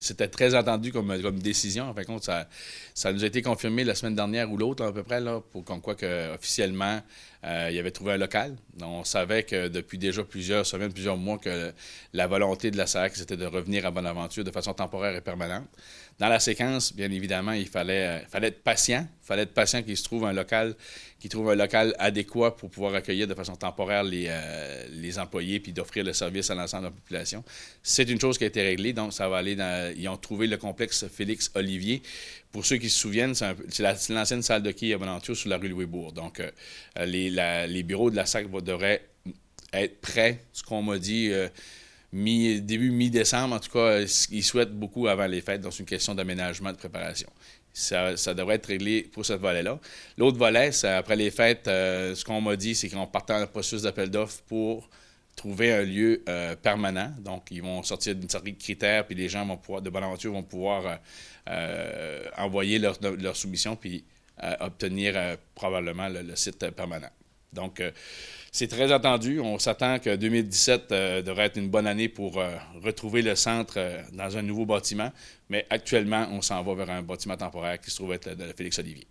c'était très attendu comme décision. En fin de compte, ça nous a été confirmé la semaine dernière ou l'autre, à peu près, là, pour comme quoi que, officiellement, il avait trouvé un local. Donc, on savait que depuis déjà plusieurs semaines, plusieurs mois, que la volonté de la SAC, c'était de revenir à Bonaventure de façon temporaire et permanente. Dans la séquence, bien évidemment, il fallait être patient. Il fallait être patient qu'il trouve un local adéquat pour pouvoir accueillir de façon temporaire les employés puis d'offrir le service à l'ensemble de la population. C'est une chose qui a été réglée, donc ça va aller ils ont trouvé le complexe Félix Olivier. Pour ceux qui se souviennent, c'est l'ancienne salle de quai à Bonaventure sur la rue Louis-Bourg. Donc, les bureaux de la SAC devraient être prêts, ce qu'on m'a dit, début mi-décembre. En tout cas, ils souhaitent beaucoup avant les fêtes, donc c'est une question d'aménagement, de préparation. Ça devrait être réglé pour ce volet-là. L'autre volet, c'est après les fêtes, ce qu'on m'a dit, c'est qu'on partait en processus d'appel d'offres pour trouver un lieu permanent. Donc, ils vont sortir d'une série de critères, puis les gens de Bonaventure vont pouvoir envoyer leur soumission, puis obtenir probablement le site permanent. Donc, c'est très attendu. On s'attend que 2017 devrait être une bonne année pour retrouver le centre dans un nouveau bâtiment. Mais actuellement, on s'en va vers un bâtiment temporaire qui se trouve être le Félix Olivier.